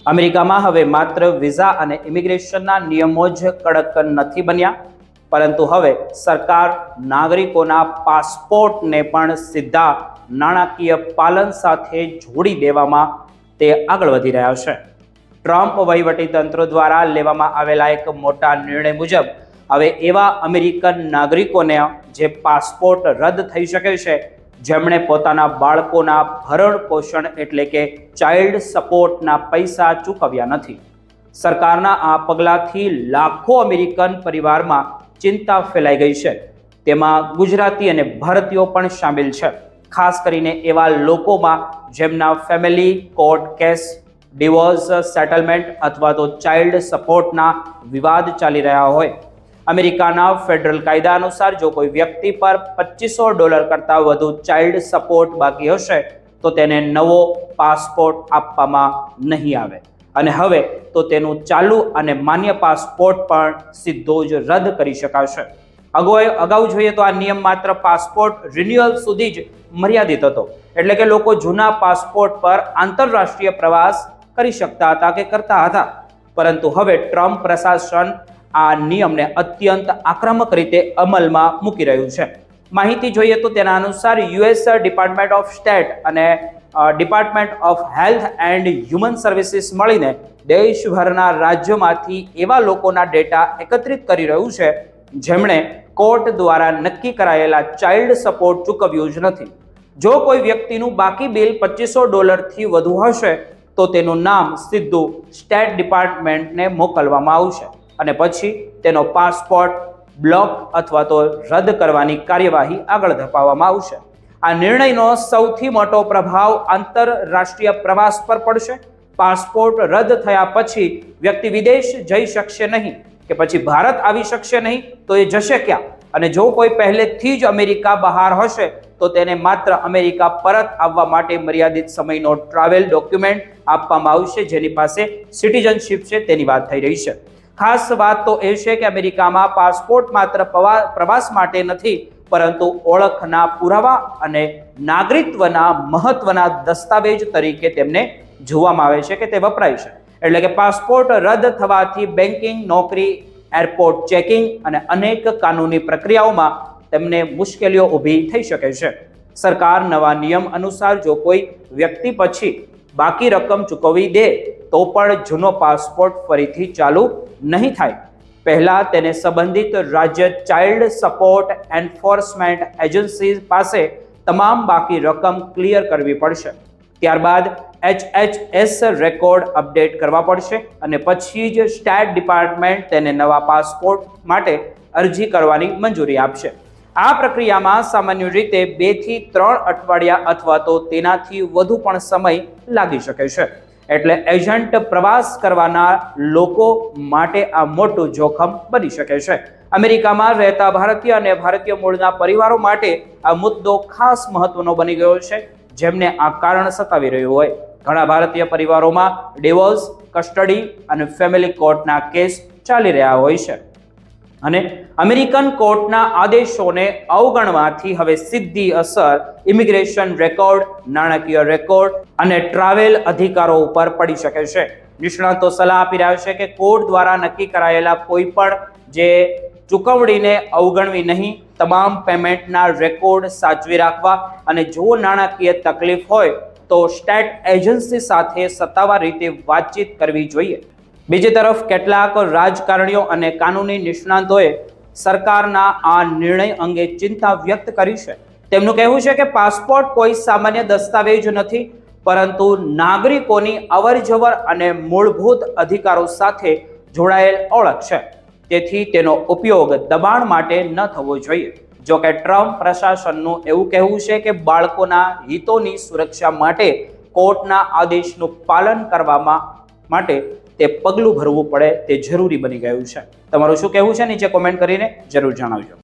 અમેરિકામાં હવે માત્ર વિઝા અને ઇમિગ્રેશનના નિયમો જ કડક નથી બન્યા, પરંતુ હવે સરકાર નાગરિકોના પાસપોર્ટને પણ સીધા નાણાકીય પાલન સાથે જોડી દેવામાં તે આગળ વધી રહ્યા છે. ટ્રમ્પ વહીવટીતંત્ર દ્વારા લેવામાં આવેલા એક મોટા નિર્ણય મુજબ હવે એવા અમેરિકન નાગરિકોને જે પાસપોર્ટ રદ થઈ શકે છે જેમણે પોતાના બાળકોના ભરણ પોષણ એટલે કે ચાઇલ્ડ સપોર્ટના પૈસા ચૂકવ્યા નથી. સરકારના આ પગલાંથી લાખો અમેરિકન પરિવારમાં ચિંતા ફેલાઈ ગઈ છે. તેમાં ગુજરાતી અને ભારતીયો પણ સામેલ છે. ખાસ કરીને એવા લોકોમાં જેમના family court case, divorce settlement અથવા તો ચાઇલ્ડ સપોર્ટના વિવાદ ચાલી રહ્યા હોય. અમેરિકાના ફેડરલ કાયદા અનુસાર જો કોઈ વ્યક્તિ પર $2500 કરતાં વધુ ચાઇલ્ડ સપોર્ટ બાકી હશે તો તેને નવો પાસપોર્ટ આપવામાં નહીં આવે, અને હવે તો તેનું ચાલુ અને માન્ય પાસપોર્ટ પણ સીધો જ રદ કરી શકાશે. અગાઉ જોઈએ તો આ નિયમ માત્ર પાસપોર્ટ રિન્યુઅલ સુધી જ મર્યાદિત હતો, એટલે કે લોકો જૂના પાસપોર્ટ પર આંતરરાષ્ટ્રીય પ્રવાસ કરી શકતા હતા કે કરતા હતા. પરંતુ હવે ટ્રમ્પ પ્રશાસન આ નિયમને અત્યંત આક્રમક રીતે અમલમાં મૂકી રહ્યું છે. માહિતી જોઈએ તો તેના અનુસાર યુએસ ડિપાર્ટમેન્ટ ઓફ સ્ટેટ અને department of health and human services મળીને દેશભરના રાજ્યોમાંથી એવા લોકોના ડેટા એકત્રિત કરી રહ્યું છે જેમણે કોર્ટ દ્વારા નક્કી કરાયેલા ચાઇલ્ડ સપોર્ટ ચૂકવ્યું જ નથી. જો કોઈ વ્યક્તિનું બાકી બિલ $2500થી વધુ હશે તો તેનું નામ સીધું સ્ટેટ ડિપાર્ટમેન્ટને મોકલવામાં આવશે અને પછી તેનો પાસપોર્ટ બ્લોક અથવા તો રદ કરવાની કાર્યવાહી આગળ ધપાવવામાં આવશે. આ નિર્ણયનો સૌથી મોટો પ્રભાવ આંતરરાષ્ટ્રીય પ્રવાસ પર પડશે. પાસપોર્ટ રદ થયા પછી વ્યક્તિ વિદેશ જઈ શકશે નહીં કે પછી ભારત આવી શકશે નહીં, તો એ જશે ક્યાં? અને જો કોઈ પહેલેથી જ અમેરિકા બહાર હશે તો તેને માત્ર અમેરિકા પરત આવવા માટે મર્યાદિત સમયનો ટ્રાવેલ ડોક્યુમેન્ટ આપવામાં આવશે, જેની પાસે સિટીઝનશીપ છે તેની વાત થઈ રહી છે. ખાસ વાત તો એ છે કે અમેરિકામાં પાસપોર્ટ માત્ર પ્રવાસ માટે નથી, પરંતુ ઓળખના પુરાવા અને નાગરિકત્વના મહત્વના દસ્તાવેજ તરીકે તેમને જોવામાં આવે છે કે તે વપરાય છે. એટલે કે પાસપોર્ટ રદ થવાથી બેન્કિંગ, નોકરી, એરપોર્ટ ચેકિંગ અને અનેક કાનૂની પ્રક્રિયાઓમાં તેમને મુશ્કેલીઓ ઊભી થઈ શકે છે. સરકાર નવા નિયમ અનુસાર જો કોઈ વ્યક્તિ પછી બાકી રકમ ચૂકવી દે તો પણ જૂનો પાસપોર્ટ ફરીથી ચાલુ નહીં થાય. પહેલા તેને સંબંધિત રાજ્ય ચાઇલ્ડ સપોર્ટ એન્ફોર્સમેન્ટ એજન્સી પાસે તમામ બાકી રકમ ક્લિયર કરવી પડશે. ત્યારબાદ HHS રેકોર્ડ અપડેટ કરવા પડશે અને પછી જ સ્ટેટ ડિપાર્ટમેન્ટ તેને નવા પાસપોર્ટ માટે અરજી કરવાની મંજૂરી આપશે. આ પ્રક્રિયામાં સામાન્ય રીતે 2 થી 3 અઠવાડિયા અથવા તો તેનાથી વધુ પણ સમય લાગી શકે છે. એટલે એજન્ટ પ્રવાસ કરવાના લોકો માટે આ મોટું જોખમ બની શકે છે. અમેરિકામાં રહેતા ભારતીય અને ભારતીય મૂળના પરિવારો માટે આ મુદ્દો ખાસ મહત્વનો બની ગયો છે, જેમને આ કારણ સતાવી રહ્યું હોય. ઘણા ભારતીય પરિવારોમાં ડિવોર્સ, કસ્ટડી અને ફેમિલી કોર્ટના કેસ ચાલી રહ્યા હોય છે, અને અમેરિકન કોર્ટના આદેશોને અવગણવાથી હવે સીધી અસર ઇમિગ્રેશન રેકોર્ડ, નાણાકીય રેકોર્ડ અને ટ્રાવેલ અધિકારો ઉપર પડી શકે છે. નિષ્ણાતો સલાહ આપી રહ્યા છે કે કોર્ટ દ્વારા નક્કી કરાયેલા કોઈ પણ જે ચૂકવણીને અવગણવી નહીં, તમામ પેમેન્ટના રેકોર્ડ સાચવી રાખવા અને જો નાણાકીય તકલીફ હોય તો સ્ટેટ એજન્સી સાથે સત્તાવાર રીતે વાતચીત કરવી જોઈએ. બીજી તરફ કેટલાક રાજકારણીઓ અને કાનૂની નિષ્ણાતોએ સરકારના આ નિર્ણય અંગે ચિંતા વ્યક્ત કરી છે. તેમનું કહેવું છે કે પાસપોર્ટ કોઈ સામાન્ય દસ્તાવેજ નથી, પરંતુ નાગરિકોની અવરજવર અને મૂળભૂત અધિકારો સાથે જોડાયેલ ઓળખ છે. તેથી તેનો ઉપયોગ દબાણ માટે ન થવો જોઈએ. જો કે ટ્રમ્પ પ્રશાસનનું એવું કહેવું છે કે બાળકોના હિતોની સુરક્ષા માટે કોર્ટના આદેશનું પાલન કરવામાં માટે તે પગલું ભરવું પડે તે જરૂરી બની ગયું છે. તમારું શું કહેવું છે નીચે કોમેન્ટ કરીને જરૂર જણાવજો.